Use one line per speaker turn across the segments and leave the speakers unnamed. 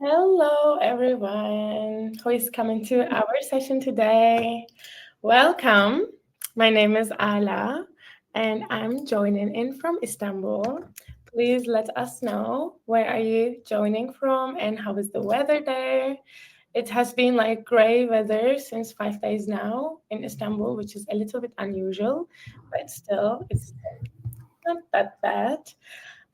Hello, everyone who is coming to our session today. Welcome. My name is Ala, and I'm joining in from Istanbul. Please let us know where are you joining from and how is the weather there. It has been like gray weather since 5 days now in Istanbul, which is a little bit unusual, but still, it's not that bad.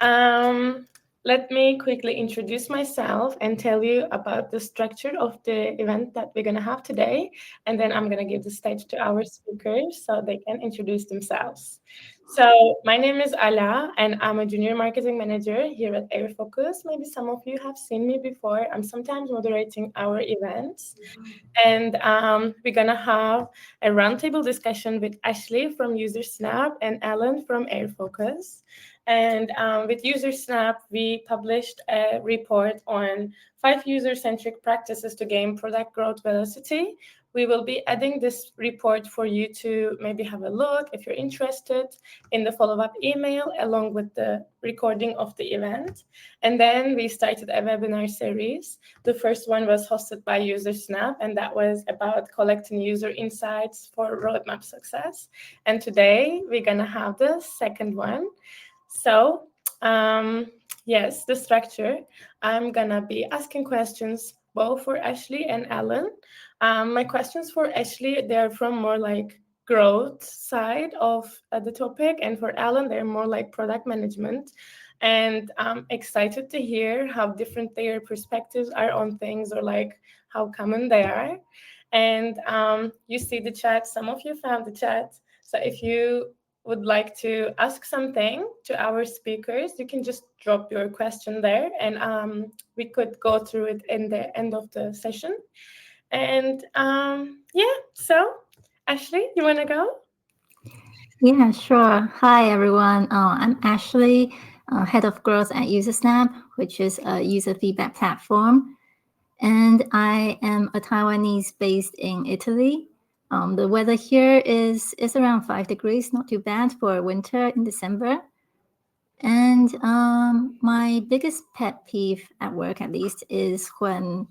Um, Let me quickly introduce myself and tell you about the structure of the event that we're going to have today. And then I'm going to give the stage to our speakers so they can introduce themselves. So, my name is Ala, and I'm a junior marketing manager here at airfocus. Maybe some of you have seen me before. I'm sometimes moderating our events. And we're going to have a roundtable discussion with Ashley from Usersnap and Alan from airfocus. And with Usersnap, we published a report on 5 user-centric practices to gain product growth velocity. We will be adding this report for you to maybe have a look if you're interested in the follow-up email along with the recording of the event. And then we started a webinar series. The first one was hosted by Usersnap, and that was about collecting user insights for roadmap success. And today we're going to have the second one. So, yes, the structure. I'm gonna be asking questions both for Ashley and Alan. My questions for Ashley, they're from more like growth side of the topic, and for Alan, they're more like product management. And I'm excited to hear how different their perspectives are on things, or like how common they are. And you see the chat. Some of you found the chat. So if you would like to ask something to our speakers, you can just drop your question there, and we could go through it in the end of the session. And yeah, so Ashley, you want to go?
Yeah, sure. Hi, everyone. I'm Ashley, Head of Growth at Usersnap, which is a user feedback platform. And I am a Taiwanese based in Italy. The weather here is around 5 degrees, not too bad for winter in December. And my biggest pet peeve at work, at least, is when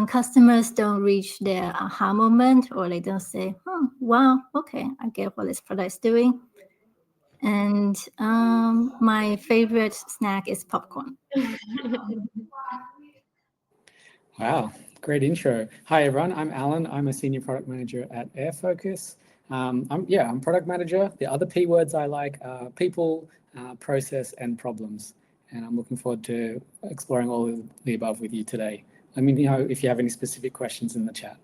customers don't reach their aha moment, or they don't say, "Oh, wow, okay, I get what this product is doing." And my favorite snack is popcorn.
Wow, great intro. Hi everyone, I'm Alan. I'm a senior product manager at airfocus. I'm product manager. The other P words I like are people, process, and problems. And I'm looking forward to exploring all of the above with you today. Let me know if you have any specific questions in the chat.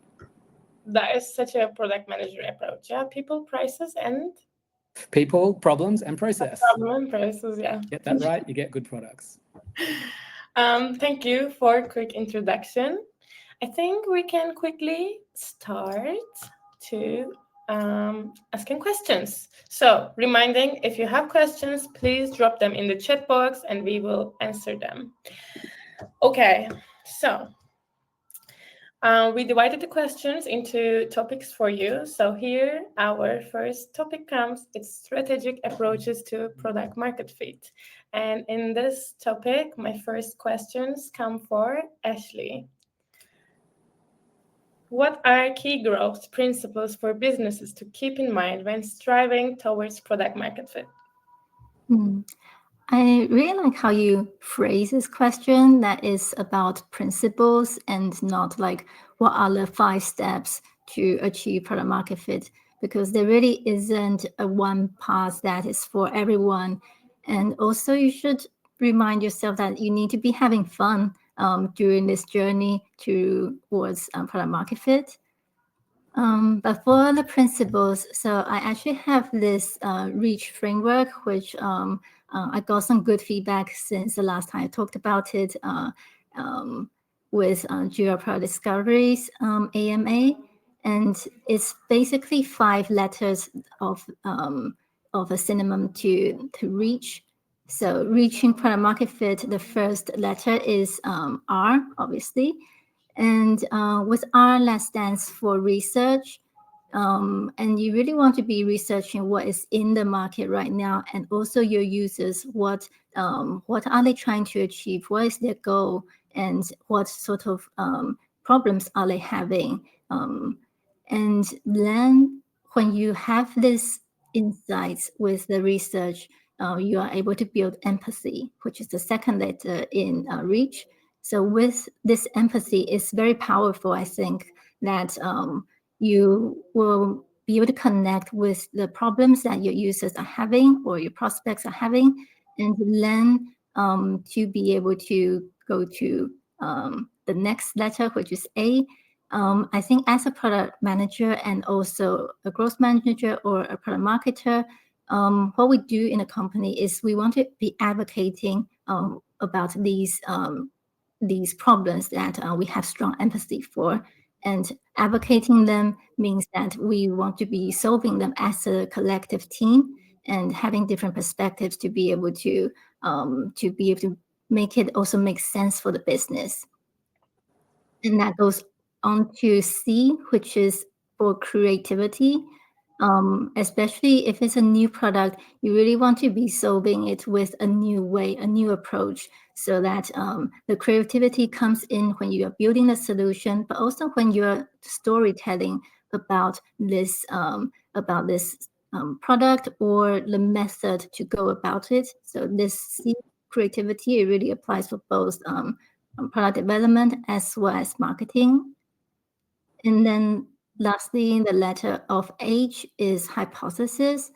That is such a product manager approach. Yeah, people, prices, and
People, problems, and process.
problem and prices. Yeah.
Get that right, you get good products.
Thank you for a quick introduction. I think we can quickly start to asking questions. So, reminding if you have questions, please drop them in the chat box and we will answer them. Okay, so we divided the questions into topics for you. So, here our first topic comes, it's strategic approaches to product market fit. And in this topic, my first questions come for Ashley. What are key growth principles for businesses to keep in mind when striving towards product market fit?
Hmm. I really like how you phrase this question, that is about principles and not like what are the 5 steps to achieve product market fit, because there really isn't a one path that is for everyone. And also, you should remind yourself that you need to be having fun during this journey towards product market fit. But for the principles, so I actually have this REACH framework, which I got some good feedback since the last time I talked about it with Jira Product Discoveries AMA. And it's basically 5 letters of a synonym to reach. So reaching product market fit, the first letter is R, obviously. And with R, that stands for research. And you really want to be researching what is in the market right now, and also your users, what are they trying to achieve? What is their goal? and what sort of problems are they having. And then when you have this insights with the research, you are able to build empathy, which is the second letter in reach. So with this empathy, it's very powerful, I think, that you will be able to connect with the problems that your users are having or your prospects are having, and then to be able to go to the next letter, which is A. I think as a product manager and also a growth manager or a product marketer, what we do in a company is we want to be advocating about these problems that we have strong empathy for. And advocating them means that we want to be solving them as a collective team and having different perspectives to be able to make it also make sense for the business. And that goes on to C, which is for creativity. Especially if it's a new product, you really want to be solving it with a new way, a new approach, so that the creativity comes in when you are building the solution, but also when you're storytelling about this product or the method to go about it. So this C, creativity, it really applies for both product development as well as marketing. And then lastly, the letter of H is hypothesis.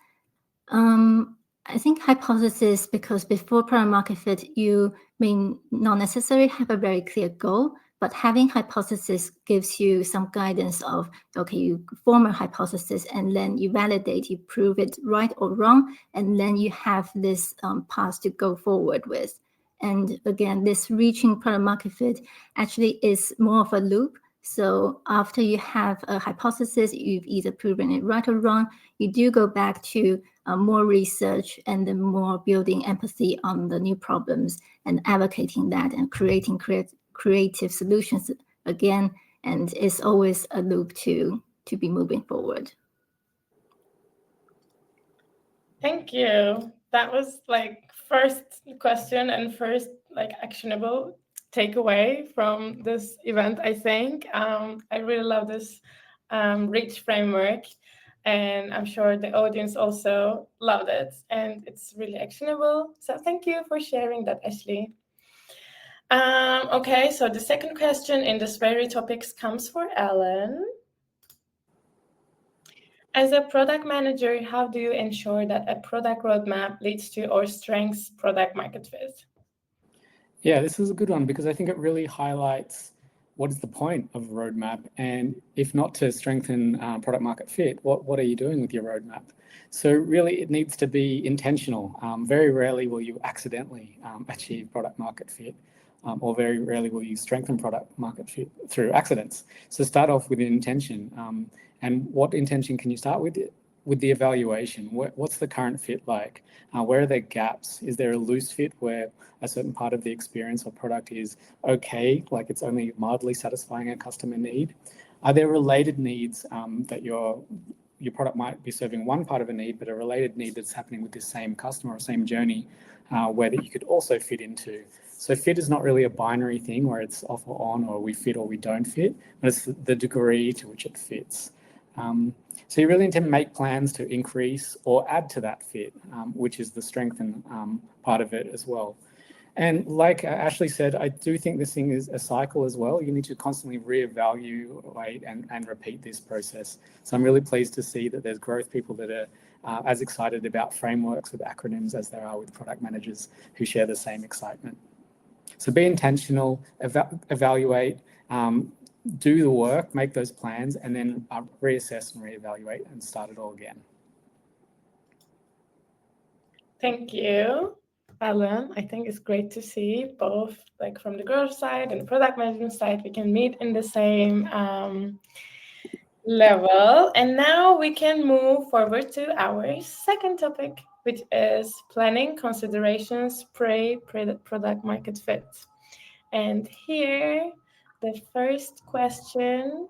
I think hypothesis, because before product market fit, you may not necessarily have a very clear goal, but having hypothesis gives you some guidance of, okay, you form a hypothesis and then you validate, you prove it right or wrong, and then you have this path to go forward with. And again, this reaching product market fit actually is more of a loop. So after you have a hypothesis, you've either proven it right or wrong, you do go back to more research and then more building empathy on the new problems and advocating that and creating creative solutions again. And it's always a loop to be moving forward.
Thank you. That was like first question and first like actionable takeaway from this event, I think. I really love this reach framework, and I'm sure the audience also loved it, and it's really actionable. So thank you for sharing that, Ashley. Okay, so the second question in this very topics comes for Alan. As a product manager, how do you ensure that a product roadmap leads to or strengthens product market fit?
Yeah, this is a good one because I think it really highlights what is the point of a roadmap, and if not to strengthen product market fit, what are you doing with your roadmap? So really, it needs to be intentional. Very rarely will you accidentally achieve product market fit, or very rarely will you strengthen product market fit through accidents. So start off with an intention, and what intention can you start with? With the evaluation, what's the current fit like? Where are there gaps? Is there a loose fit where a certain part of the experience or product is okay, like it's only mildly satisfying a customer need? Are there related needs that your product might be serving one part of a need, but a related need that's happening with this same customer or same journey where that you could also fit into? So fit is not really a binary thing where it's off or on, or we fit or we don't fit, but it's the degree to which it fits. So you really need to make plans to increase or add to that fit, which is the strengthen part of it as well. And like Ashley said, I do think this thing is a cycle as well. You need to constantly reevaluate and repeat this process. So I'm really pleased to see that there's growth people that are as excited about frameworks with acronyms as there are with product managers who share the same excitement. So be intentional, evaluate, do the work, make those plans, and then reassess and reevaluate and start it all again.
Thank you, Alan. I think it's great to see both, like from the growth side and the product management side, we can meet in the same level. And now we can move forward to our second topic, which is planning considerations pre-product market fit. And here, the first question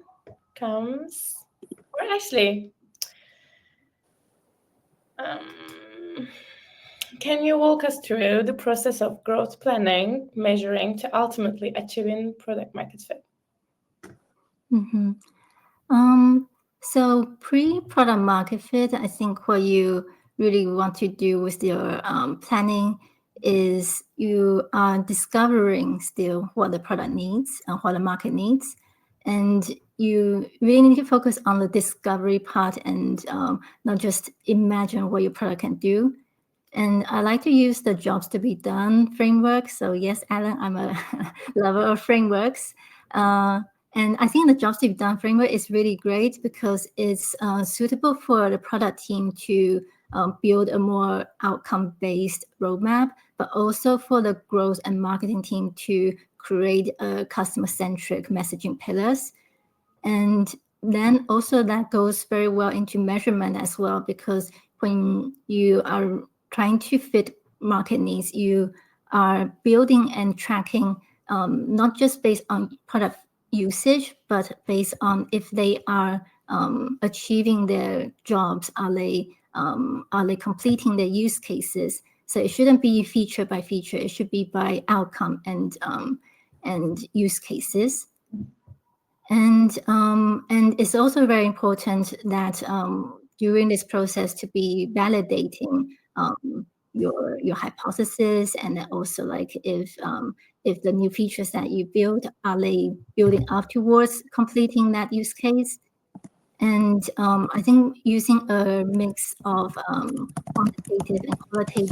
comes for Ashley. Can you walk us through the process of growth planning, measuring to ultimately achieving product market fit?
Mm-hmm. So pre-product market fit, I think what you really want to do with your planning is you are discovering still what the product needs and what the market needs. And you really need to focus on the discovery part and not just imagine what your product can do. And I like to use the jobs to be done framework. So yes, Alan, I'm a lover of frameworks. And I think the jobs to be done framework is really great because it's suitable for the product team to build a more outcome-based roadmap, but also for the growth and marketing team to create a customer-centric messaging pillars. And then also that goes very well into measurement as well, because when you are trying to fit market needs, you are building and tracking not just based on product usage, but based on if they are achieving their jobs, are they completing their use cases? So it shouldn't be feature by feature; it should be by outcome and use cases. And it's also very important that during this process to be validating your hypothesis, and then also like if the new features that you build, are they building up towards completing that use case? And I think using a mix of quantitative and qualitative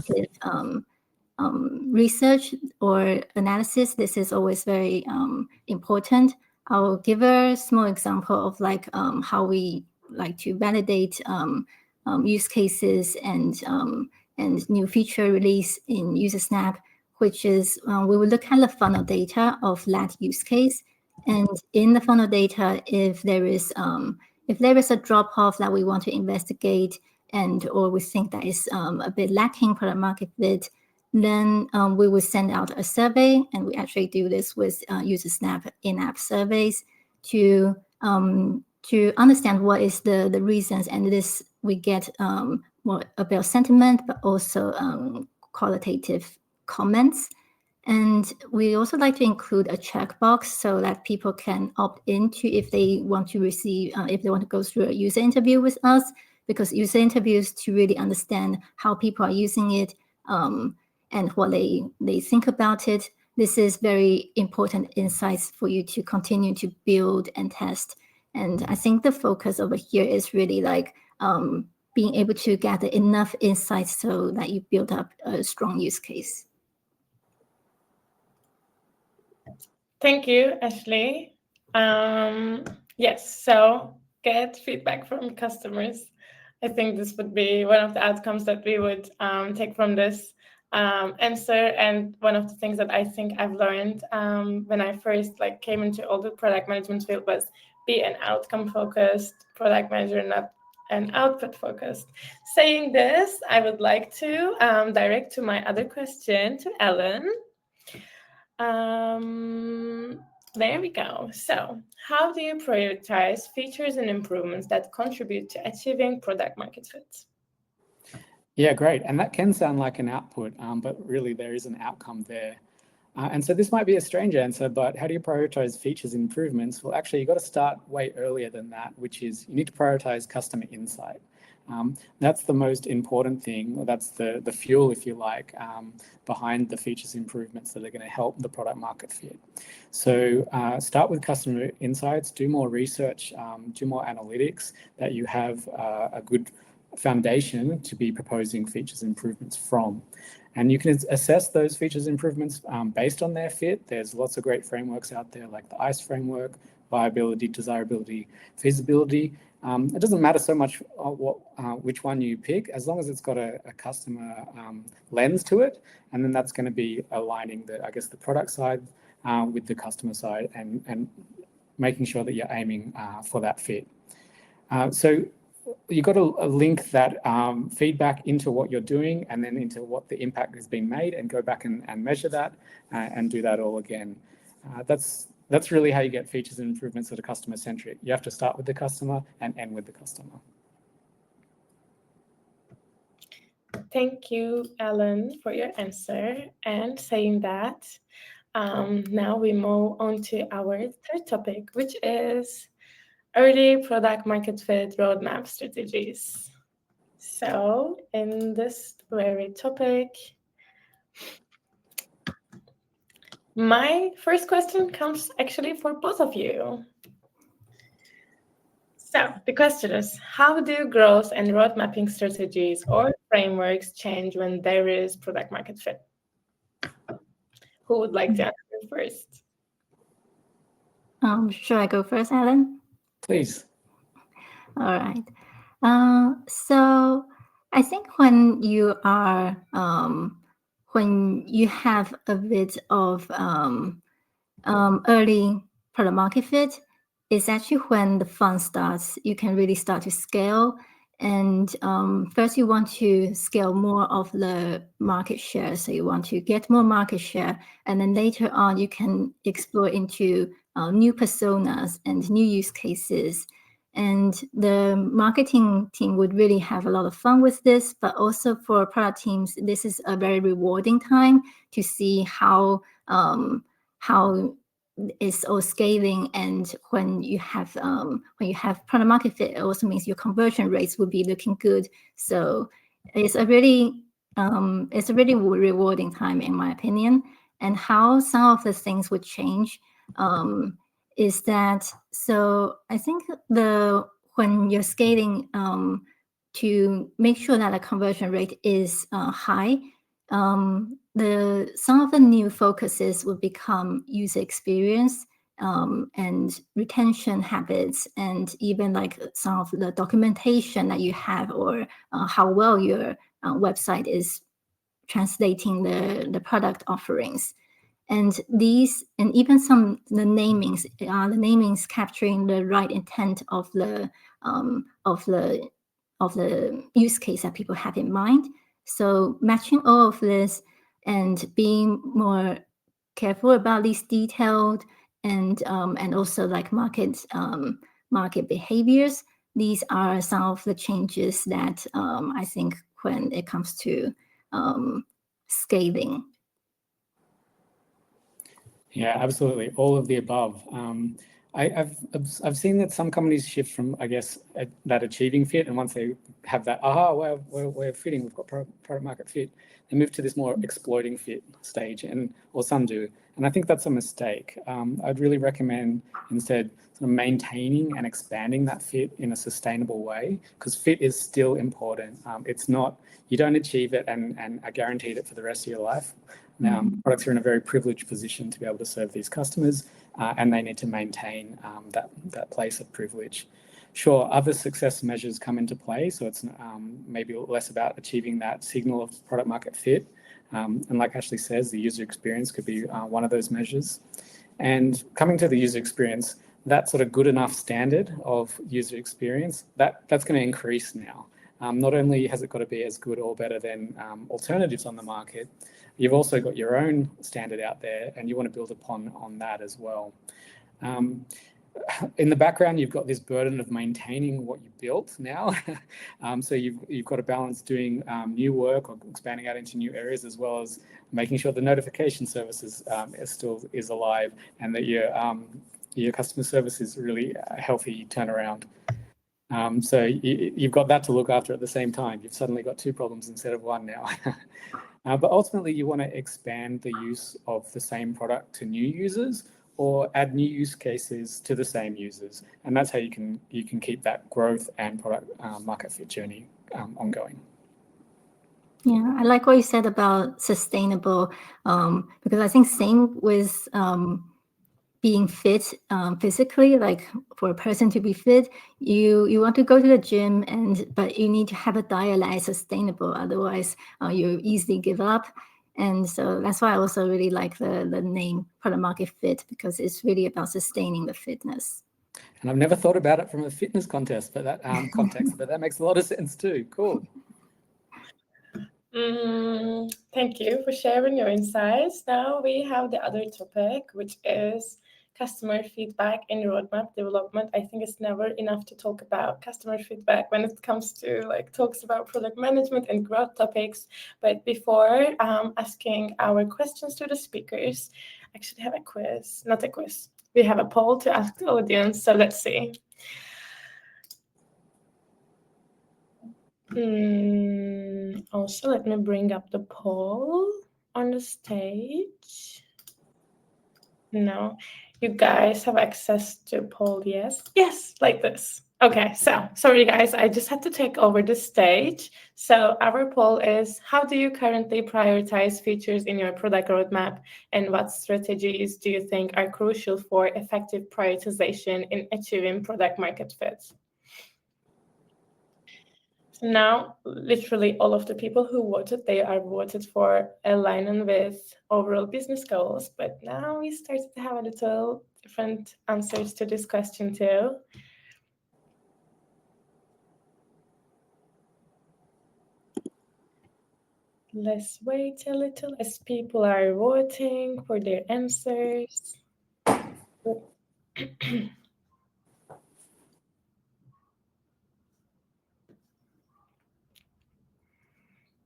research or analysis, this is always very important. I'll give a small example of like how we like to validate use cases and new feature release in Usersnap, which is we will look at the funnel data of that use case, and in the funnel data, if there is a drop off that we want to investigate, and or we think that is a bit lacking product market fit, then we will send out a survey, and we actually do this with Usersnap in-app surveys to understand what is the reasons, and this we get more about sentiment, but also qualitative comments. And we also like to include a checkbox so that people can opt into if they want to receive, if they want to go through a user interview with us, because user interviews to really understand how people are using it, and what they think about it. This is very important insights for you to continue to build and test. And I think the focus over here is really like being able to gather enough insights so that you build up a strong use case.
Thank you, Ashley. Yes, so get feedback from customers. I think this would be one of the outcomes that we would take from this answer. And one of the things that I think I've learned when I first came into all the product management field was be an outcome-focused product manager, not an output-focused. Saying this, I would like to direct to my other question to Alan. There we go. So, how do you prioritize features and improvements that contribute to achieving product market fit?
Yeah, great. And that can sound like an output, but really there is an outcome there. And so this might be a strange answer, but how do you prioritize features and improvements? Well, actually, you've got to start way earlier than that, which is you need to prioritize customer insight. That's the most important thing. That's the fuel, if you like, behind the features improvements that are going to help the product market fit. So start with customer insights, do more research, do more analytics, that you have a good foundation to be proposing features improvements from. And you can assess those features improvements based on their fit. There's lots of great frameworks out there like the ICE framework, viability, desirability, feasibility. It doesn't matter so much which one you pick, as long as it's got a customer lens to it. And then that's going to be aligning the product side with the customer side and making sure that you're aiming for that fit. So you've got to link that feedback into what you're doing and then into what the impact has been made, and go back and measure that and do that all again. That's really how you get features and improvements that are customer centric. You have to start with the customer and end with the customer.
Thank you, Alan, for your answer. And saying that, now we move on to our third topic, which is early product market fit roadmap strategies. So, in this very topic, my first question comes actually for both of you. So, the question is, how do growth and road mapping strategies or frameworks change when there is product market fit? Who would like to answer first?
Should I go first, Alan?
Please.
All right. So I think when you are when you have a bit of early product market fit, it's actually when the fun starts. You can really start to scale. And first, you want to scale more of the market share. So you want to get more market share. And then later on, you can explore into new personas and new use cases. And the marketing team would really have a lot of fun with this. But also for product teams, this is a very rewarding time to see how it's all scaling, and when you have product market fit, it also means your conversion rates will be looking good. So it's a really rewarding time, in my opinion. And how some of the things would change is that, so I think when you're scaling to make sure that the conversion rate is high, some of the new focuses will become user experience and retention habits, and even like some of the documentation that you have, or how well your website is translating the product offerings. And these, and even the namings capturing the right intent of the use case that people have in mind. So matching all of this and being more careful about these detailed and also like market behaviors. These are some of the changes that I think when it comes to scaling.
Yeah, absolutely. All of the above. I've seen that some companies shift from, I guess, that achieving fit, and once they have that, we're fitting, we've got product market fit, they move to this more exploiting fit stage, or some do, and I think that's a mistake. I'd really recommend instead sort of maintaining and expanding that fit in a sustainable way, because fit is still important. It's not, you don't achieve it and are guaranteed it for the rest of your life. Now, products are in a very privileged position to be able to serve these customers, and they need to maintain that place of privilege. Sure, other success measures come into play, so it's maybe less about achieving that signal of product market fit. And like Ashley says, the user experience could be one of those measures. And coming to the user experience, that sort of good enough standard of user experience, that's going to increase now. Not only has it got to be as good or better than alternatives on the market, you've also got your own standard out there, and you want to build on that as well. In the background, you've got this burden of maintaining what you built now. So you've got to balance doing new work or expanding out into new areas, as well as making sure the notification services is alive, and that your customer service is really a healthy turnaround. So you've got that to look after at the same time. You've suddenly got two problems instead of one now. But ultimately, you want to expand the use of the same product to new users, or add new use cases to the same users, and that's how you can keep that growth and product market fit journey ongoing.
Yeah, I like what you said about sustainable, because I think same with being fit physically, like for a person to be fit, you want to go to the gym, but you need to have a diet that is sustainable. Otherwise, you easily give up. And so that's why I also really like the name product market fit, because it's really about sustaining the fitness.
And I've never thought about it from a fitness context, but that context, but that makes a lot of sense too. Cool.
Thank you for sharing your insights. Now we have the other topic, which is customer feedback in roadmap development. I think it's never enough to talk about customer feedback when it comes to like talks about product management and growth topics. But before asking our questions to the speakers, I actually have a quiz, not a quiz. We have a poll to ask the audience. So let's see. Also, let me bring up the poll on the stage. No, you guys have access to poll, yes? Yes, like this. Okay, so sorry guys, I just had to take over the stage. So our poll is, how do you currently prioritize features in your product roadmap, and what strategies do you think are crucial for effective prioritization in achieving product market fit? Now, literally all of the people who voted, they are voted for aligning with overall business goals. But now we started to have a little different answers to this question too. Let's wait a little as people are voting for their answers.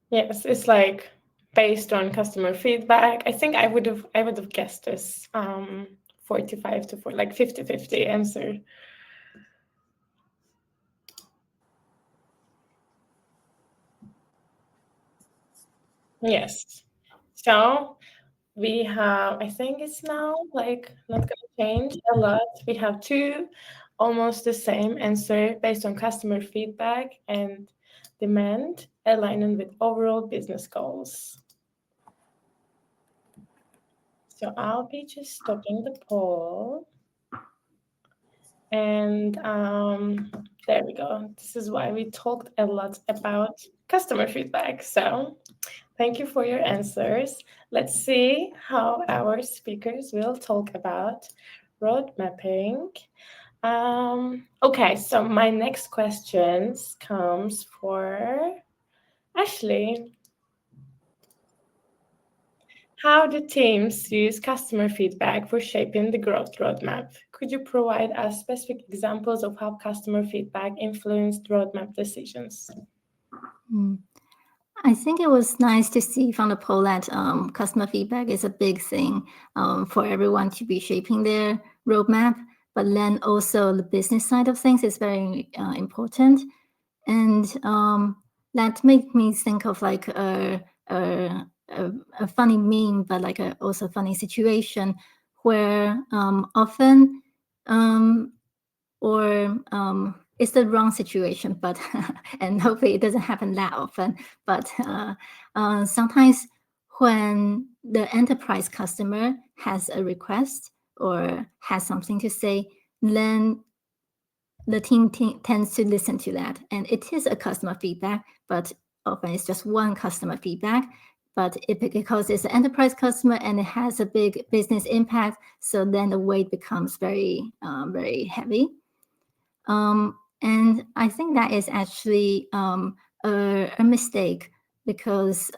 Yes, it's like based on customer feedback. I think I would have guessed this 45 to 4, like 50-50 answer. Yes. So we have, I think it's now like not going to change a lot. We have two almost the same answer based on customer feedback and demand aligning with overall business goals. So I'll be just stopping the poll. And there we go. This is why we talked a lot about customer feedback. So thank you for your answers. Let's see how our speakers will talk about road mapping. Okay, so my next questions comes for Ashley. How do teams use customer feedback for shaping the growth roadmap? Could you provide us specific examples of how customer feedback influenced roadmap decisions?
I think it was nice to see from the poll that customer feedback is a big thing for everyone to be shaping their roadmap. But then also the business side of things is very important. And that made me think of like a funny meme, but like also funny situation where often it's the wrong situation, but and hopefully it doesn't happen that often. But sometimes when the enterprise customer has a request or has something to say, then the team tends to listen to that. And it is a customer feedback, but often it's just one customer feedback. But because it's an enterprise customer and it has a big business impact, so then the weight becomes very, very heavy. And I think that is actually a mistake because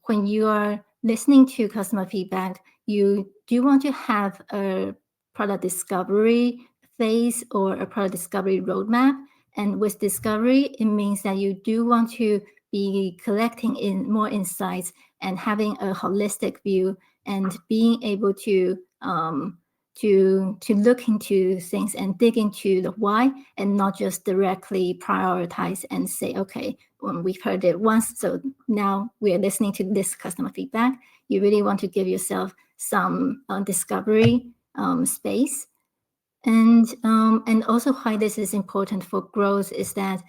when you are listening to customer feedback, you do want to have a product discovery phase or a product discovery roadmap. And with discovery, it means that you do want to be collecting in more insights and having a holistic view and being able to look into things and dig into the why and not just directly prioritize and say, okay, we've heard it once, so now we're listening to this customer feedback. You really want to give yourself some discovery space. And also why this is important for growth is that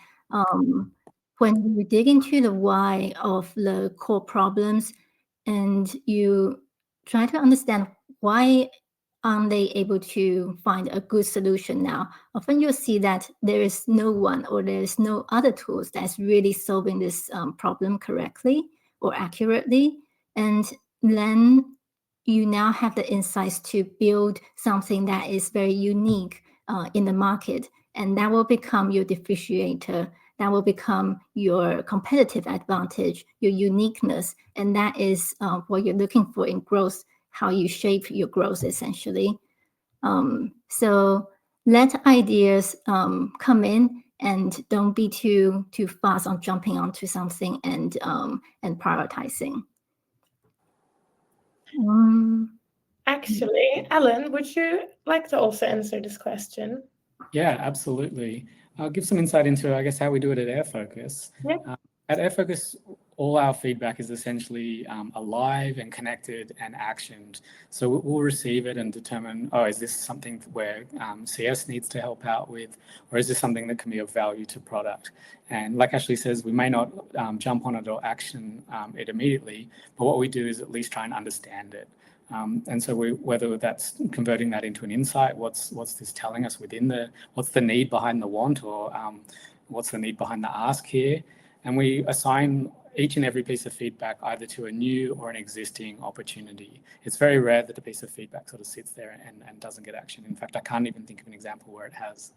when you dig into the why of the core problems and you try to understand why aren't they able to find a good solution now, often you'll see that there is no one or there is no other tools that's really solving this problem correctly or accurately. And then you now have the insights to build something that is very unique in the market. And that will become your differentiator. That will become your competitive advantage, your uniqueness. And that is what you're looking for in growth, how you shape your growth, essentially. So let ideas come in, and don't be too fast on jumping onto something and prioritizing.
Actually, Alan, would you like to also answer this question?
Yeah, absolutely. I'll give some insight into, I guess, how we do it at airfocus.
Yeah.
At airfocus, all our feedback is essentially alive and connected and actioned. So we'll receive it and determine, oh, is this something where CS needs to help out with, or is this something that can be of value to product? And like Ashley says, we may not jump on it or action it immediately, but what we do is at least try and understand it. And so whether that's converting that into an insight, what's this telling us what's the need behind the want, or what's the need behind the ask here? And we assign each and every piece of feedback either to a new or an existing opportunity. It's very rare that a piece of feedback sort of sits there and doesn't get action. In fact, I can't even think of an example where it has.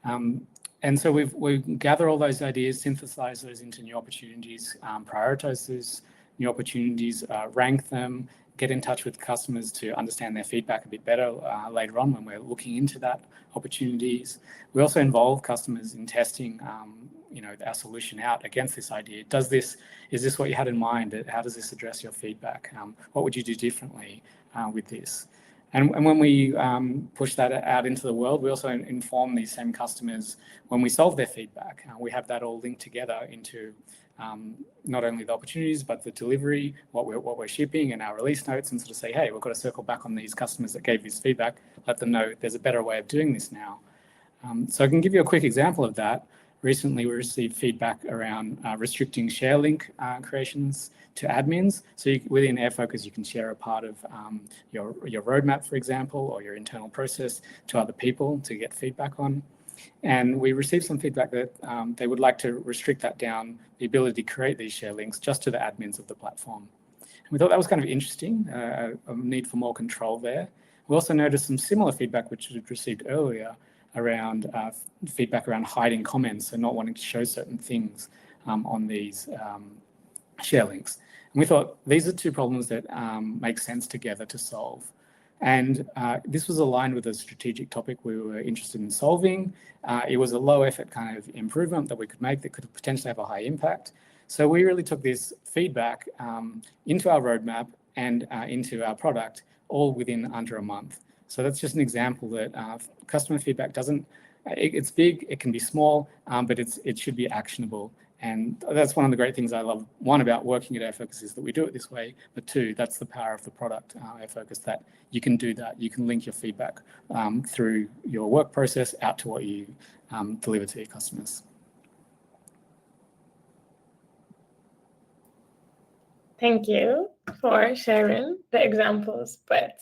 And so we gather all those ideas, synthesize those into new opportunities, prioritize those new opportunities, rank them, get in touch with customers to understand their feedback a bit better later on when we're looking into that opportunities. We also involve customers in testing our solution out against this idea. Is this what you had in mind? How does this address your feedback? What would you do differently with this? And when we push that out into the world, we also inform these same customers when we solve their feedback. We have that all linked together into not only the opportunities, but the delivery, what we're shipping, and our release notes, and sort of say, hey, we've got to circle back on these customers that gave this feedback, let them know there's a better way of doing this now. So I can give you a quick example of that. Recently, we received feedback around restricting share link creations to admins. So within airfocus, you can share a part of your roadmap, for example, or your internal process to other people to get feedback on. And we received some feedback that they would like to restrict that down, the ability to create these share links just to the admins of the platform. And we thought that was kind of interesting, a need for more control there. We also noticed some similar feedback, which we received earlier, around feedback around hiding comments and not wanting to show certain things on these share links. And we thought these are two problems that make sense together to solve. And this was aligned with a strategic topic we were interested in solving. It was a low effort kind of improvement that we could make that could potentially have a high impact. So we really took this feedback into our roadmap and into our product all within under a month. So that's just an example that customer feedback it's big, it can be small, but it should be actionable. And that's one of the great things I love. One, about working at airfocus is that we do it this way, but two, that's the power of the product, airfocus, that you can do that. You can link your feedback through your work process out to what you deliver to your customers.
Thank you for sharing the examples, but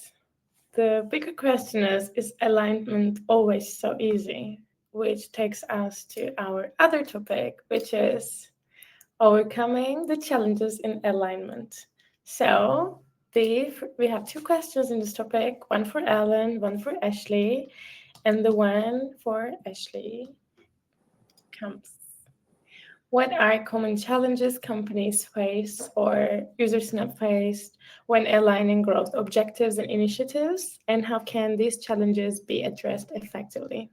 the bigger question is alignment always so easy? Which takes us to our other topic, which is overcoming the challenges in alignment. So we have two questions in this topic, one for Alan, one for Ashley, and the one for Ashley comes. What are common challenges companies face or Usersnap faced when aligning growth objectives and initiatives, and how can these challenges be addressed effectively?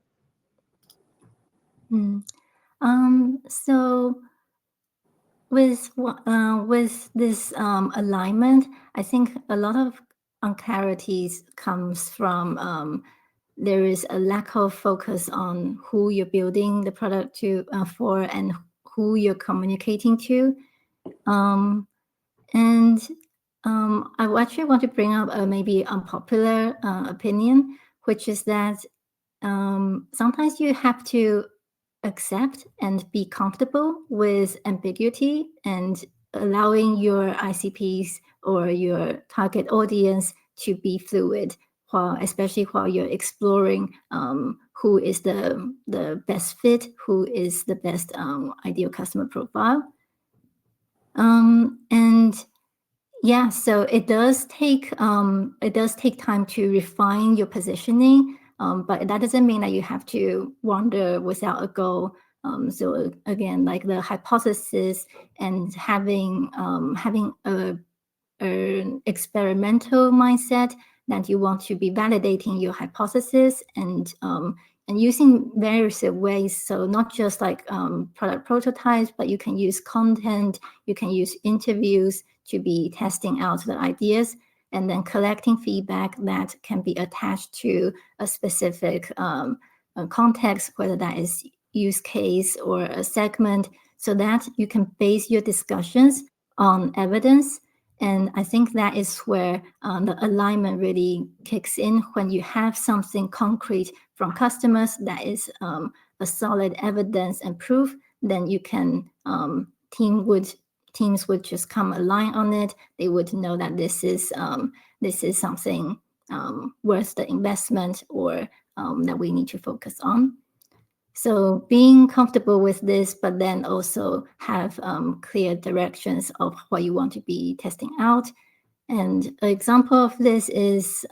So with this alignment, I think a lot of unclarities comes from there is a lack of focus on who you're building the product to for and who you're communicating to. I actually want to bring up a maybe unpopular opinion, which is that sometimes you have to accept and be comfortable with ambiguity and allowing your ICPs or your target audience to be fluid, especially while you're exploring who is the best fit, who is the best ideal customer profile. So it does take time to refine your positioning, but that doesn't mean that you have to wander without a goal. So again, like the hypothesis and having an experimental mindset that you want to be validating your hypothesis and using various ways. So not just like product prototypes, but you can use content, you can use interviews to be testing out the ideas, and then collecting feedback that can be attached to a specific context, whether that is use case or a segment, so that you can base your discussions on evidence. And I think that is where the alignment really kicks in, when you have something concrete from customers that is a solid evidence and proof. Then you can teams would just come align on it. They would know that this is something worth the investment, or that we need to focus on. So being comfortable with this, but then also have clear directions of what you want to be testing out. And an example of this is,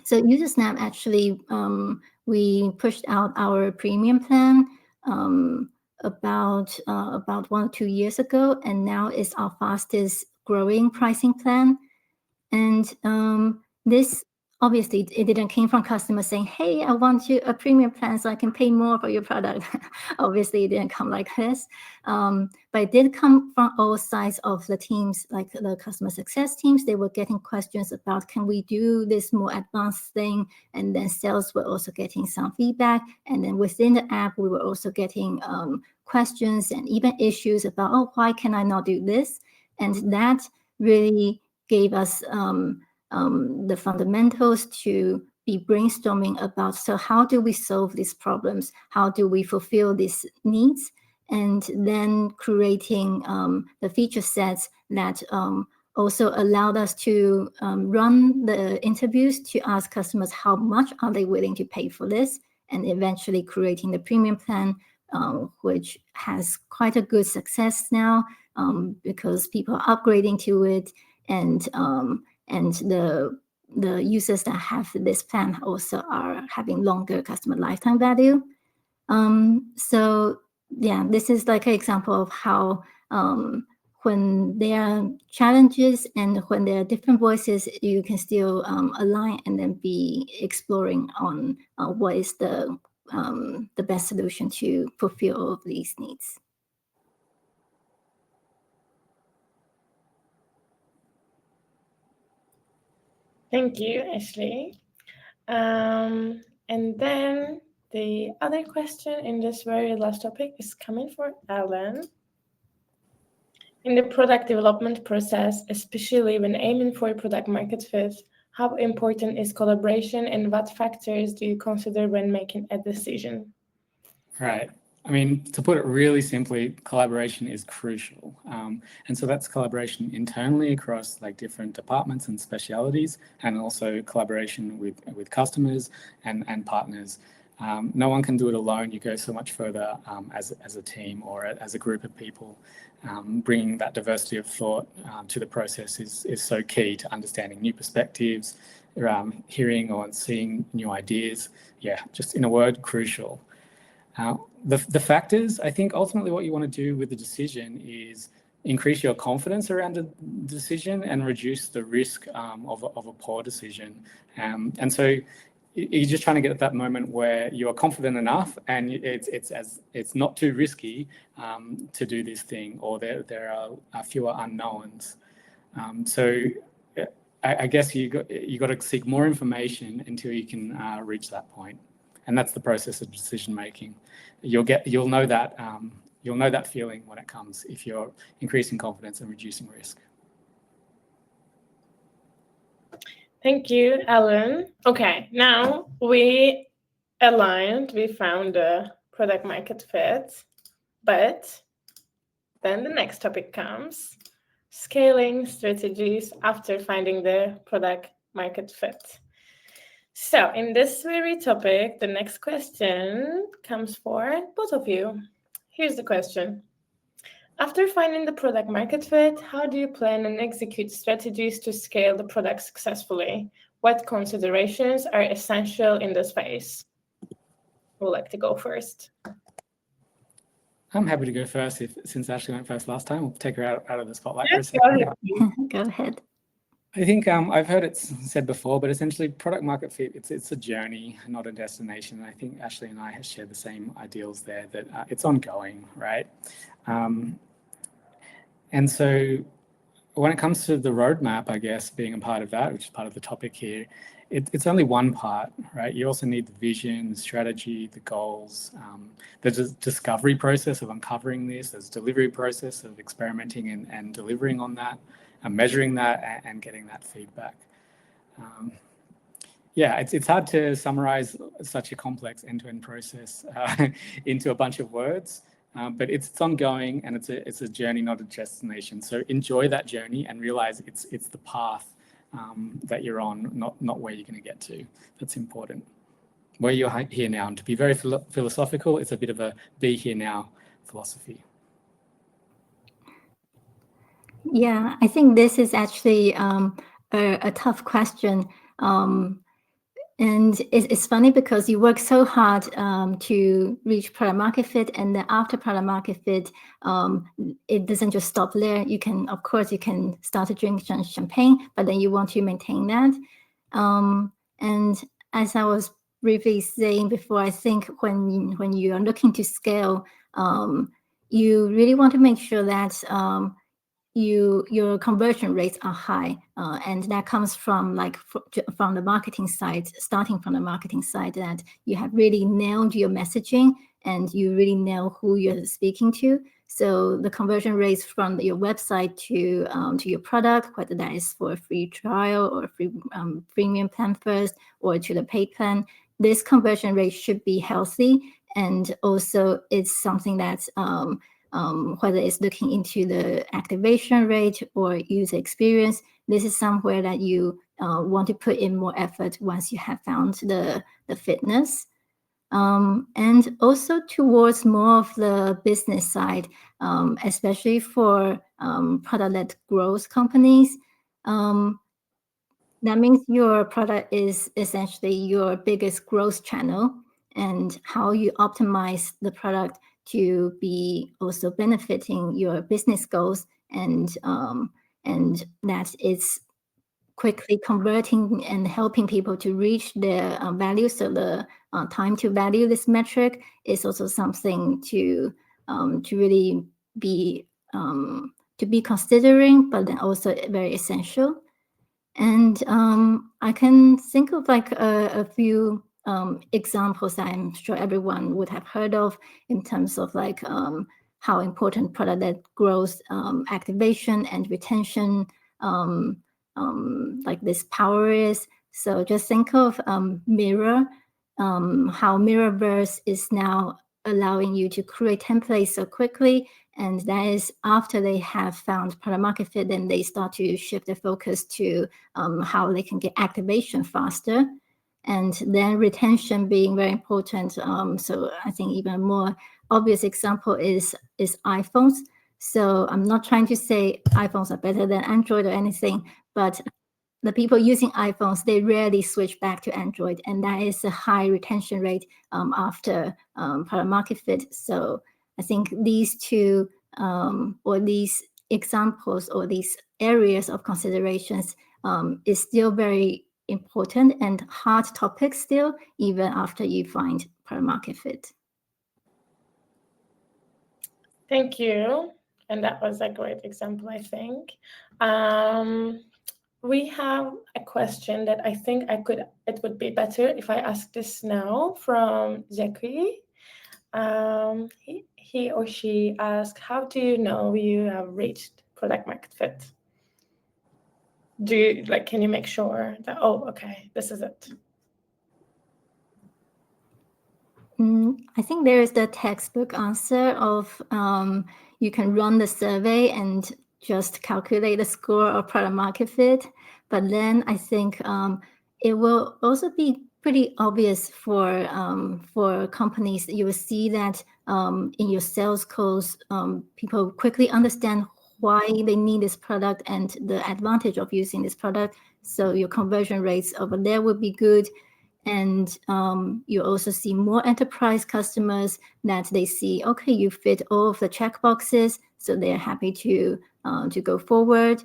so Usersnap actually, we pushed out our premium plan about 1 or 2 years ago, and now it's our fastest growing pricing plan. And this, obviously, it didn't came from customers saying, hey, I want you a premium plan so I can pay more for your product. Obviously, it didn't come like this. But it did come from all sides of the teams, like the customer success teams. They were getting questions about, can we do this more advanced thing? And then sales were also getting some feedback. And then within the app, we were also getting questions and even issues about, oh, why can I not do this? And that really gave us the fundamentals to be brainstorming about, so how do we solve these problems? How do we fulfill these needs? And then creating the feature sets that also allowed us to run the interviews to ask customers how much are they willing to pay for this, and eventually creating the premium plan, which has quite a good success now because people are upgrading to it. And the users that have this plan also are having longer customer lifetime value. So yeah, this is like an example of how when there are challenges and when there are different voices, you can still align and then be exploring on what is the best solution to fulfill all of these needs.
Thank you, Ashley. And then the other question in this very last topic is coming for Alan. In the product development process, especially when aiming for product market fit, how important is collaboration, and what factors do you consider when making a decision?
Right. I mean, to put it really simply, collaboration is crucial. And so that's collaboration internally across like different departments and specialities, and also collaboration with customers and partners. No one can do it alone. You go so much further as a team or as a group of people. Bringing that diversity of thought to the process is so key to understanding new perspectives, hearing or seeing new ideas. Yeah, just in a word, crucial. The factors, I think ultimately what you want to do with the decision is increase your confidence around the decision and reduce the risk of a poor decision. And so you're just trying to get at that moment where you are confident enough and it's not too risky to do this thing, or there are fewer unknowns. So I guess you got to seek more information until you can reach that point. And that's the process of decision making. You'll know that feeling when it comes, if you're increasing confidence and reducing risk.
Thank you, Alan. Okay, now we aligned, we found a product market fit, but then the next topic comes: scaling strategies after finding the product market fit. So in this very topic, the next question comes for both of you. Here's the question. After finding the product market fit, how do you plan and execute strategies to scale the product successfully? What considerations are essential in this phase? Who would like to go first?
I'm happy to go first since Ashley went first last time. We'll take her out of the spotlight
Yes,
for a second.
Go ahead.
I think I've heard it said before, but essentially product market fit, it's a journey, not a destination. And I think Ashley and I have shared the same ideals there, that it's ongoing, right? And so when it comes to the roadmap, I guess, being a part of that, which is part of the topic here, it's only one part, right? You also need the vision, the strategy, the goals, the discovery process of uncovering this, there's delivery process of experimenting and delivering on that, and measuring that and getting that feedback. Yeah, it's hard to summarize such a complex end-to-end process into a bunch of words. But it's ongoing, and it's a journey, not a destination. So enjoy that journey and realize it's the path that you're on, not where you're going to get to. That's important. Where you're here now, and to be very philosophical, it's a bit of a be here now philosophy.
Yeah, I think this is actually a tough question. And it's funny because you work so hard to reach product market fit, and then after product market fit, it doesn't just stop there. You can, of course, you can start to drink champagne, but then you want to maintain that. And as I was briefly saying before, I think when you are looking to scale, you really want to make sure that your conversion rates are high, and that comes from from the marketing side, starting from the marketing side, that you have really nailed your messaging and you really nail who you're speaking to. So the conversion rates from your website to your product, whether that is for a free trial or a free premium plan first, or to the paid plan, this conversion rate should be healthy. And also it's something that's whether it's looking into the activation rate or user experience, this is somewhere that you want to put in more effort once you have found the fitness. And also towards more of the business side, especially for product-led growth companies, that means your product is essentially your biggest growth channel, and how you optimize the product to be also benefiting your business goals, and that it's quickly converting and helping people to reach their value. So the time to value, this metric, is also something to really be considering, but then also very essential. And I can think of like a few examples that I'm sure everyone would have heard of, in terms of like how important product-led growth, activation and retention, like this power is. So just think of Mirror, how Mirrorverse is now allowing you to create templates so quickly. And that is after they have found product market fit, then they start to shift their focus to how they can get activation faster. And then retention being very important. So I think even more obvious example is iPhones. So I'm not trying to say iPhones are better than Android or anything, but the people using iPhones, they rarely switch back to Android, and that is a high retention rate after product market fit. So I think these two or these examples or these areas of considerations is still very important and hard topic still, even after you find product market fit.
Thank you. And that was a great example, I think. We have a question that I think it would be better if I ask this now, from Zachary. He or she asked, how do you know you have reached product market fit? Can you make sure that, oh, okay, this is it?
I think there is the textbook answer of you can run the survey and just calculate the score of product market fit. But then I think it will also be pretty obvious for companies. You will see that in your sales calls, people quickly understand why they need this product and the advantage of using this product. So your conversion rates over there would be good. And you also see more enterprise customers that they see, okay, you fit all of the check boxes, so they're happy to go forward.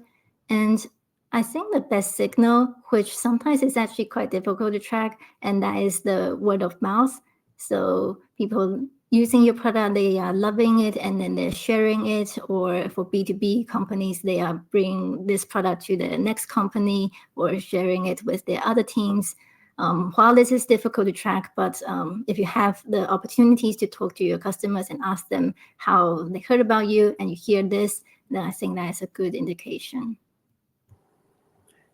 And I think the best signal, which sometimes is actually quite difficult to track, and that is the word of mouth. So people using your product, they are loving it, and then they're sharing it. Or for B2B companies, they are bringing this product to the next company or sharing it with their other teams. While this is difficult to track, but if you have the opportunities to talk to your customers and ask them how they heard about you, and you hear this, then I think that is a good indication.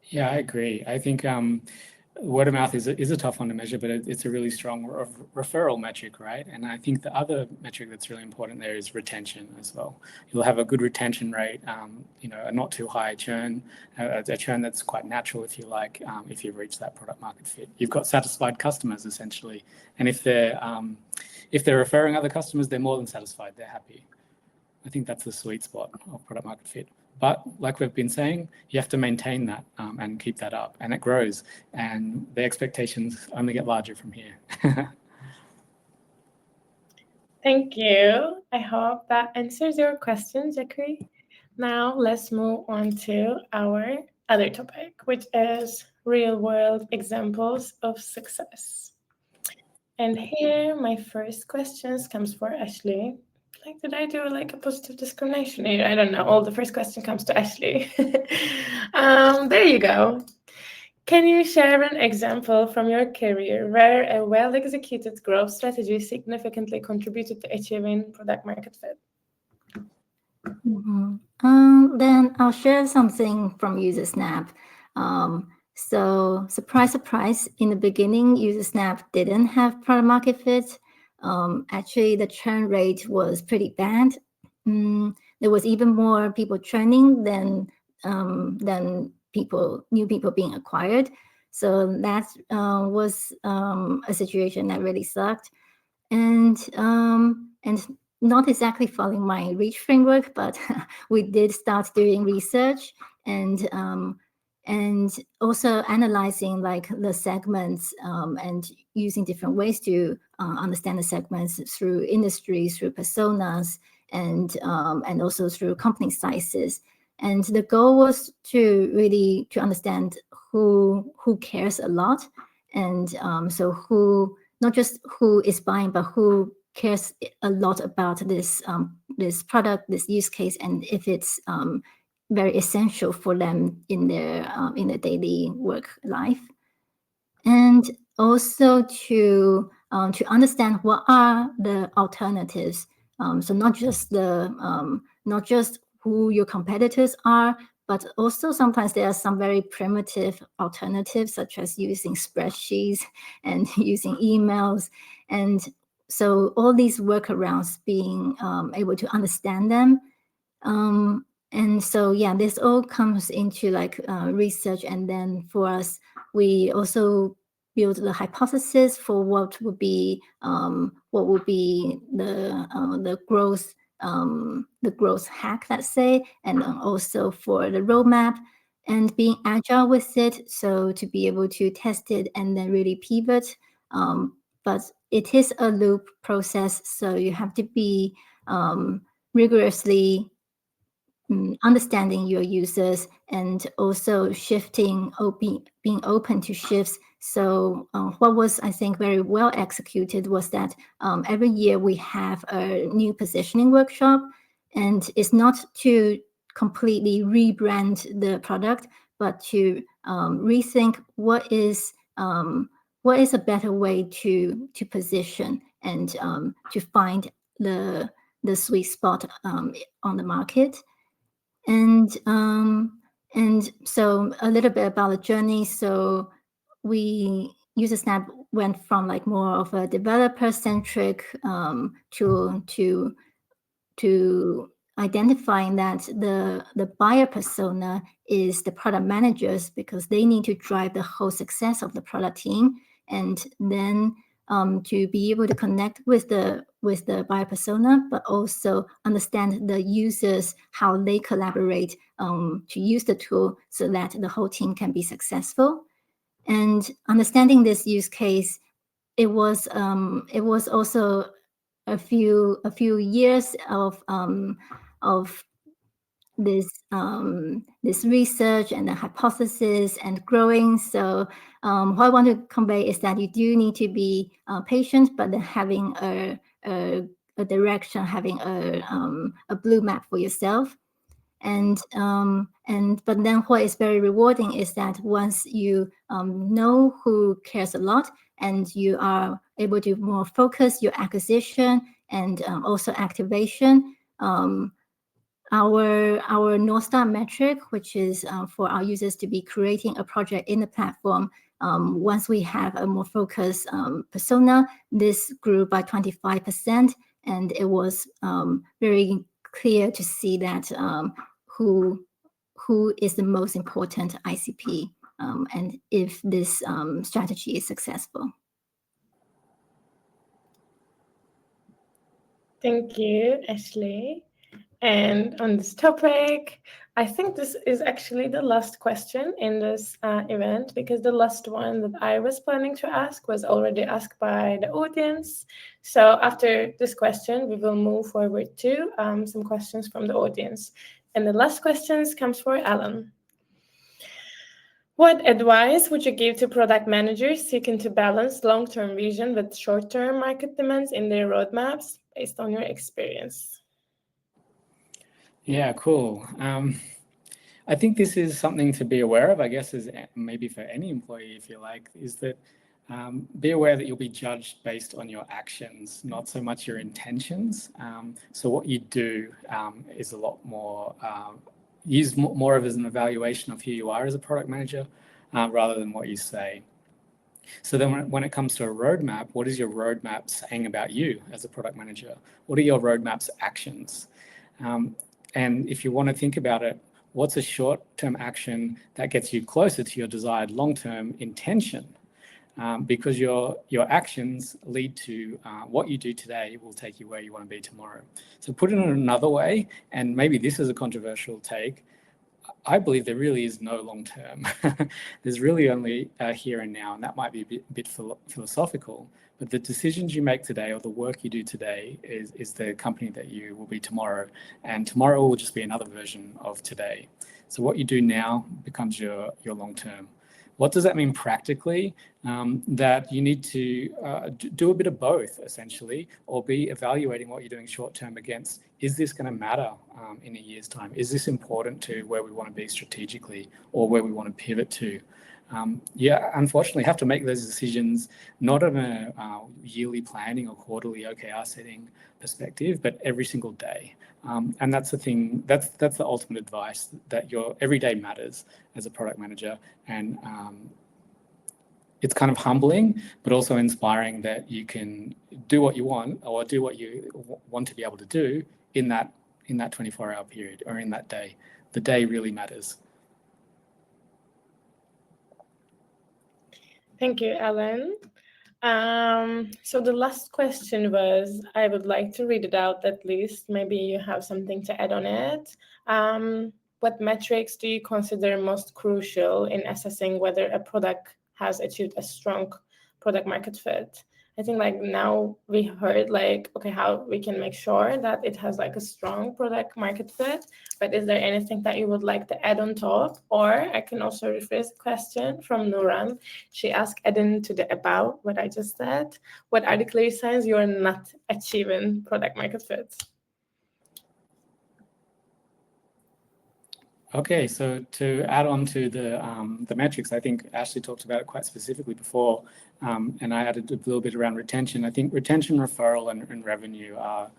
Yeah, I agree. I think word of mouth is a tough one to measure, but it's a really strong referral metric, right? And I think the other metric that's really important there is retention as well. You'll have a good retention rate, a not too high churn, a churn that's quite natural, if you like, if you've reached that product market fit. You've got satisfied customers essentially, and if they're referring other customers, they're more than satisfied. They're happy. I think that's the sweet spot of product market fit. But like we've been saying, you have to maintain that and keep that up, and it grows, and the expectations only get larger from here.
Thank you. I hope that answers your question, Jackie. Now let's move on to our other topic, which is real world examples of success. And here my first questions comes for Ashley. Like, did I do like a positive discrimination here? I don't know. All the first question comes to Ashley. There you go. Can you share an example from your career where a well-executed growth strategy significantly contributed to achieving product market fit?
Then I'll share something from Usersnap. So surprise, surprise, in the beginning, Usersnap didn't have product market fit. Actually, the churn rate was pretty bad. There was even more people churning than new people being acquired. So that was a situation that really sucked. And not exactly following my reach framework, but we did start doing research and also analyzing like the segments and using different ways to understand the segments through industries, through personas, and also through company sizes. And the goal was to really to understand who cares a lot, and so who, not just who is buying, but who cares a lot about this product, this use case, and if it's very essential for them in their daily work life. And also to understand what are the alternatives. So not just who your competitors are, but also sometimes there are some very primitive alternatives, such as using spreadsheets and using emails. And so all these workarounds, being able to understand them. And so, yeah, this all comes into like research. And then for us, we also build the hypothesis for what would be the growth hack, let's say, and also for the roadmap, and being agile with it, so to be able to test it and then really pivot. But it is a loop process, so you have to be rigorously understanding your users, and also shifting, being open to shifts. So what was, I think, very well executed was that every year we have a new positioning workshop, and it's not to completely rebrand the product, but to rethink what is a better way to position, and to find the sweet spot on the market. And so a little bit about the journey. So Usersnap went from like more of a developer centric to identifying that the buyer persona is the product managers, because they need to drive the whole success of the product team. And then to be able to connect with the buyer persona, but also understand the users, how they collaborate to use the tool, so that the whole team can be successful. And understanding this use case, it was also a few years of this research and the hypothesis and growing. So what I want to convey is that you do need to be patient, but then having a direction, having a blue map for yourself. And but then what is very rewarding is that once you know who cares a lot, and you are able to more focus your acquisition and also activation. Our North Star metric, which is for our users to be creating a project in the platform, once we have a more focused persona, this grew by 25%, and it was very clear to see that who is the most important ICP, and if this strategy is successful.
Thank you, Ashley. And on this topic, I think this is actually the last question in this event, because the last one that I was planning to ask was already asked by the audience. So after this question, we will move forward to some questions from the audience. And the last questions comes for Alan. What advice would you give to product managers seeking to balance long-term vision with short-term market demands in their roadmaps based on your experience?
Yeah, cool. I think this is something to be aware of, I guess, is maybe for any employee, if you like, is that be aware that you'll be judged based on your actions, not so much your intentions. So what you do is a lot more, use more of as an evaluation of who you are as a product manager rather than what you say. So then when it comes to a roadmap, what is your roadmap saying about you as a product manager? What are your roadmap's actions? And if you want to think about it, what's a short-term action that gets you closer to your desired long-term intention? Because your actions lead to what you do today will take you where you want to be tomorrow. So put it in another way, and maybe this is a controversial take, I believe there really is no long term. There's really only here and now, and that might be a bit philosophical, but the decisions you make today or the work you do today is the company that you will be tomorrow, and tomorrow will just be another version of today. So what you do now becomes your long term. What does that mean practically? That you need to do a bit of both, essentially, or be evaluating what you're doing short term against, is this going to matter in a year's time? Is this important to where we want to be strategically or where we want to pivot to? Unfortunately, have to make those decisions not on a yearly planning or quarterly OKR setting perspective, but every single day. And that's the thing, that's the ultimate advice, that your every day matters as a product manager. And it's kind of humbling, but also inspiring that you can do what you want or do what you want to be able to do in that 24-hour period or in that day. The day really matters.
Thank you, Alan. So the last question was, I would like to read it out at least. Maybe you have something to add on it. What metrics do you consider most crucial in assessing whether a product has achieved a strong product market fit? I think like now we heard like, okay, how we can make sure that it has like a strong product market fit, but is there anything that you would like to add on top? Or I can also rephrase the question from Nuran. She asked, adding to the about what I just said, what are the clear signs you're not achieving product market fit?
Okay, so to add on to the metrics, I think Ashley talked about it quite specifically before, and I added a little bit around retention. I think retention, referral, and revenue are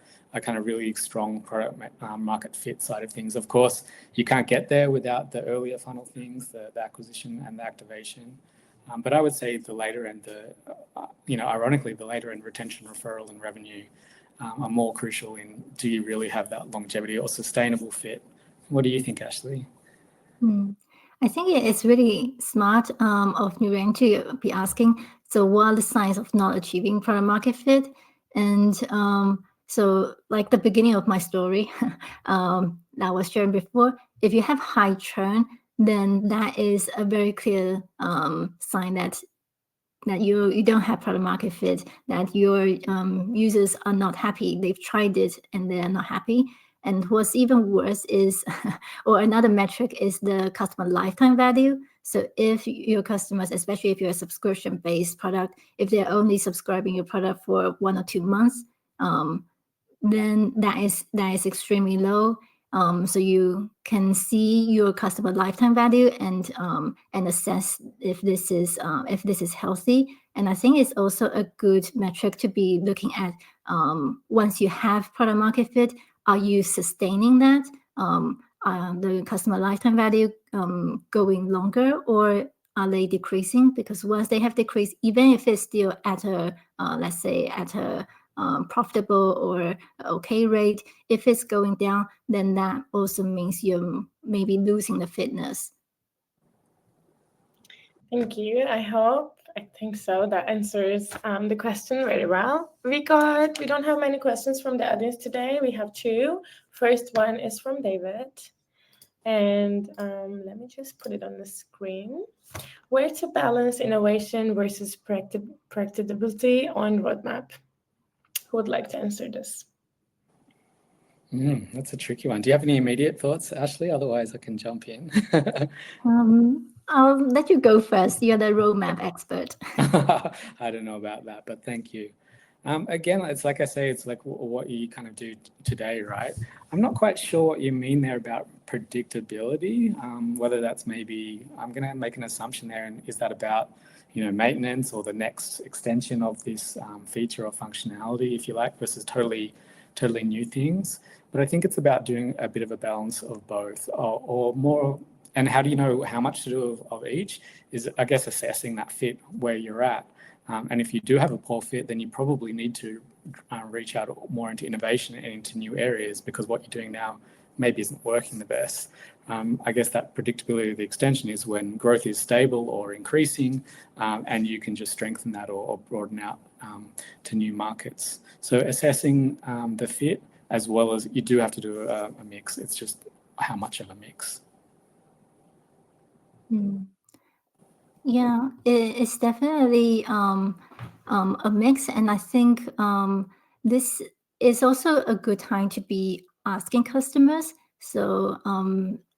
kind of really strong product market fit side of things. Of course, you can't get there without the earlier funnel things, the acquisition and the activation. But I would say the later end, ironically, the later end retention, referral, and revenue are more crucial in, do you really have that longevity or sustainable fit? What do you think, Ashley?
I think it's really smart of Nguyen to be asking, so what are the signs of not achieving product market fit? And so like the beginning of my story that I was sharing before, if you have high churn, then that is a very clear sign that you don't have product market fit, that your users are not happy. They've tried it and they're not happy. And what's even worse is, or another metric is the customer lifetime value. So if your customers, especially if you're a subscription-based product, if they're only subscribing your product for 1 or 2 months, then that is extremely low. So you can see your customer lifetime value and assess if this is healthy. And I think it's also a good metric to be looking at. Once you have product market fit, are you sustaining that? The customer lifetime value going longer, or are they decreasing? Because once they have decreased, even if it's still at a let's say at a profitable or okay rate, if it's going down, then that also means you're maybe losing the fitness.
Thank you. I think so. That answers the question very well. We don't have many questions from the audience today. We have 2. First one is from David. And let me just put it on the screen. Where to balance innovation versus practicability on roadmap? Who would like to answer this?
That's a tricky one. Do you have any immediate thoughts, Ashley? Otherwise, I can jump in.
I'll let you go first. You're the roadmap expert.
I don't know about that, but thank you. Again, it's like I say, it's like what you kind of do today, right? I'm not quite sure what you mean there about predictability, whether that's maybe, I'm going to make an assumption there, and is that about, maintenance or the next extension of this feature or functionality, if you like, versus totally new things. But I think it's about doing a bit of a balance of both, or more. And how do you know how much to do of each? Is, I guess, assessing that fit where you're at. And if you do have a poor fit, then you probably need to reach out more into innovation and into new areas, because what you're doing now maybe isn't working the best. I guess that predictability of the extension is when growth is stable or increasing, and you can just strengthen that or broaden out to new markets. So assessing the fit, as well as you do have to do a mix. It's just how much of a mix.
Yeah, it's definitely a mix, and I think this is also a good time to be asking customers. So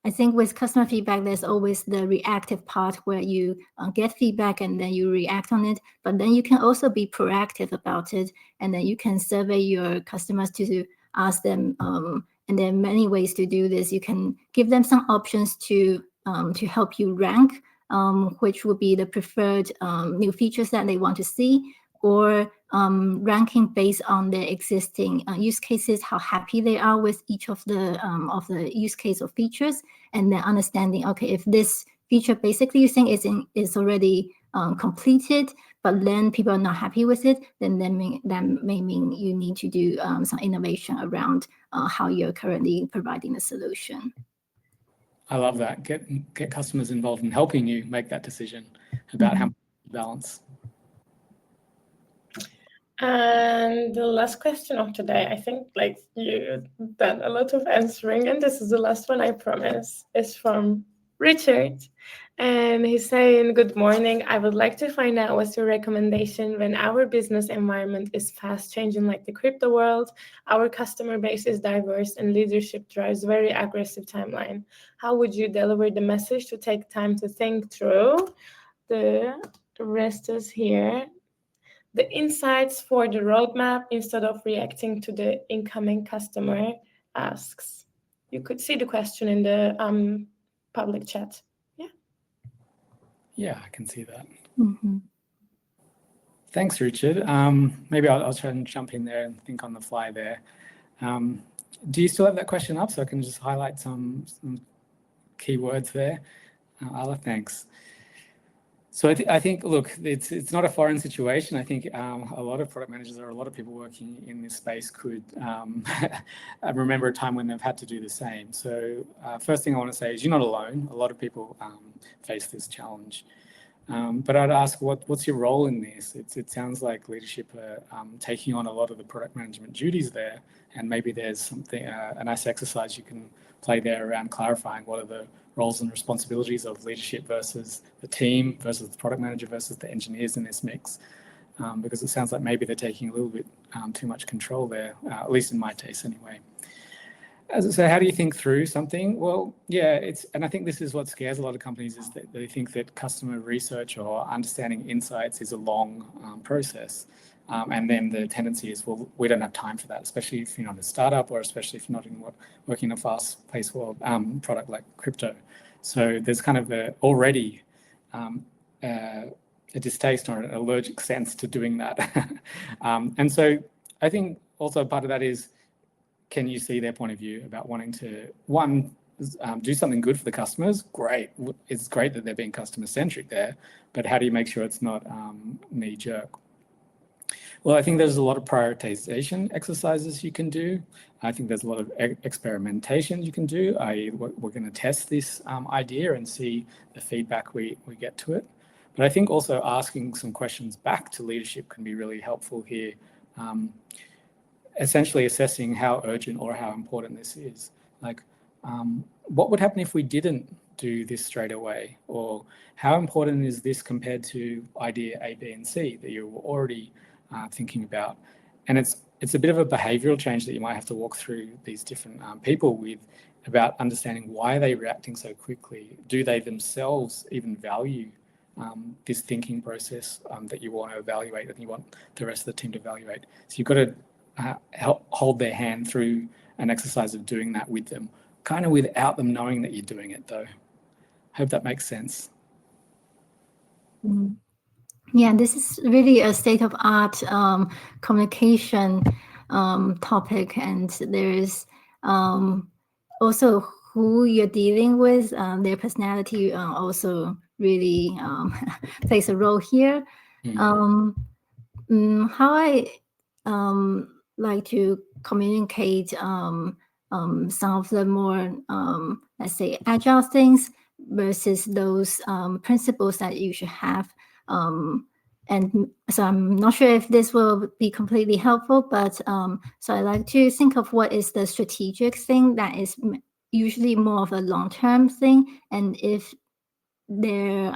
I think with customer feedback, there's always the reactive part where you get feedback and then you react on it. But then you can also be proactive about it, and then you can survey your customers to ask them. And there are many ways to do this. You can give them some options to help you rank, which would be the preferred new features that they want to see, or ranking based on their existing use cases, how happy they are with each of the use case or features, and then understanding, okay, if this feature basically you think is already completed, but then people are not happy with it, then that may mean you need to do some innovation around how you're currently providing the solution.
I love that. Get customers involved in helping you make that decision about how to balance.
And the last question of today, I think you've done a lot of answering, and this is the last one, I promise, is from Richard. And he's saying, good morning. I would like to find out what's your recommendation when our business environment is fast changing like the crypto world. Our customer base is diverse and leadership drives very aggressive timeline. How would you deliver the message to take time to think through? The rest is here. The insights for the roadmap instead of reacting to the incoming customer asks. You could see the question in the public chat.
Yeah, I can see that.
Mm-hmm.
Thanks, Richard. Maybe I'll try and jump in there and think on the fly there. Do you still have that question up so I can just highlight some keywords there? Ala, thanks. So I think, look, it's not a foreign situation. I think a lot of product managers or a lot of people working in this space could remember a time when they've had to do the same. So first thing I want to say is you're not alone. A lot of people face this challenge. But I'd ask, what's your role in this? It sounds like leadership are taking on a lot of the product management duties there, and maybe there's something, a nice exercise you can play there around clarifying what are the roles and responsibilities of leadership versus the team versus the product manager versus the engineers in this mix, because it sounds like maybe they're taking a little bit too much control there, at least in my taste anyway. So how do you think through something? Well, yeah, and I think this is what scares a lot of companies, is that they think that customer research or understanding insights is a long process. And then the tendency is, well, we don't have time for that, especially if you're not a startup, or especially if you're not working in a fast-paced world, product like crypto. So there's kind of already a distaste or an allergic sense to doing that. And so I think also part of that is, can you see their point of view about wanting to, do something good for the customers? Great. It's great that they're being customer centric there, but how do you make sure it's not knee jerk? Well, I think there's a lot of prioritization exercises you can do. I think there's a lot of experimentation you can do. We're going to test this idea and see the feedback we get to it. But I think also asking some questions back to leadership can be really helpful here. Essentially assessing how urgent or how important this is. Like, what would happen if we didn't do this straight away? Or how important is this compared to idea A, B, and C that you're already thinking about? And it's a bit of a behavioral change that you might have to walk through these different people with, about understanding why are they reacting so quickly? Do they themselves even value this thinking process that you want to evaluate, and you want the rest of the team to evaluate? So you've got to help hold their hand through an exercise of doing that with them, kind of without them knowing that you're doing it, though. Hope that makes sense.
Yeah, this is really a state-of-art communication topic, and there is also who you're dealing with. Their personality also really plays a role here. How I like to communicate some of the more, let's say, agile things versus those principles that you should have. And so I'm not sure if this will be completely helpful, but so I like to think of what is the strategic thing that is usually more of a long-term thing, and if their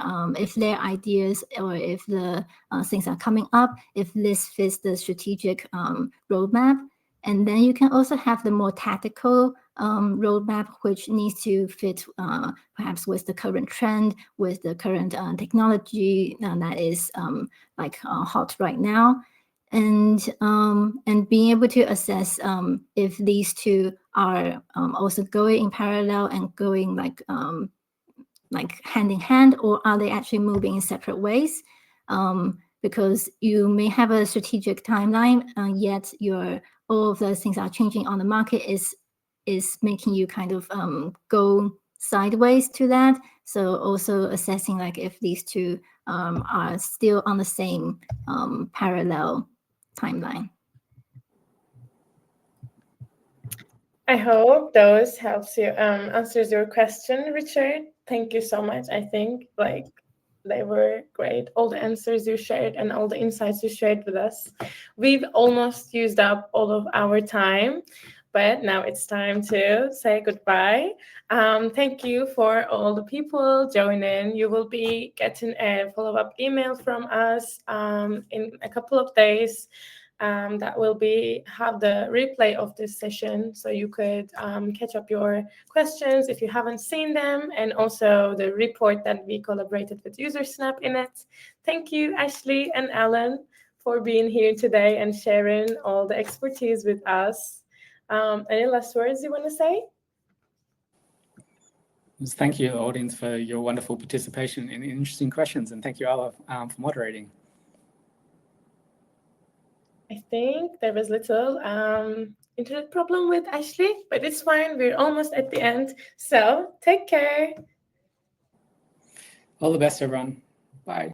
ideas, or if the things are coming up, if this fits the strategic roadmap. And then you can also have the more tactical roadmap, which needs to fit perhaps with the current trend, with the current technology that is hot right now. And being able to assess if these two are also going in parallel and going like hand in hand, or are they actually moving in separate ways? Because you may have a strategic timeline, yet all of those things are changing on the market is making you kind of go sideways to that. So also assessing like if these two are still on the same parallel timeline.
I hope those helps you answers your question, Richard. Thank you so much. I think they were great. All the answers you shared and all the insights you shared with us. We've almost used up all of our time, but now it's time to say goodbye. Thank you for all the people joining. You will be getting a follow-up email from us in a couple of days. That will have the replay of this session, so you could catch up your questions if you haven't seen them, and also the report that we collaborated with Usersnap in it. Thank you, Ashley and Alan, for being here today and sharing all the expertise with us. Any last words you want to say?
Thank you, audience, for your wonderful participation and interesting questions, and thank you, Ala, for moderating.
I think there was little internet problem with Ashley, but it's fine. We're almost at the end. So take care.
All the best, everyone. Bye.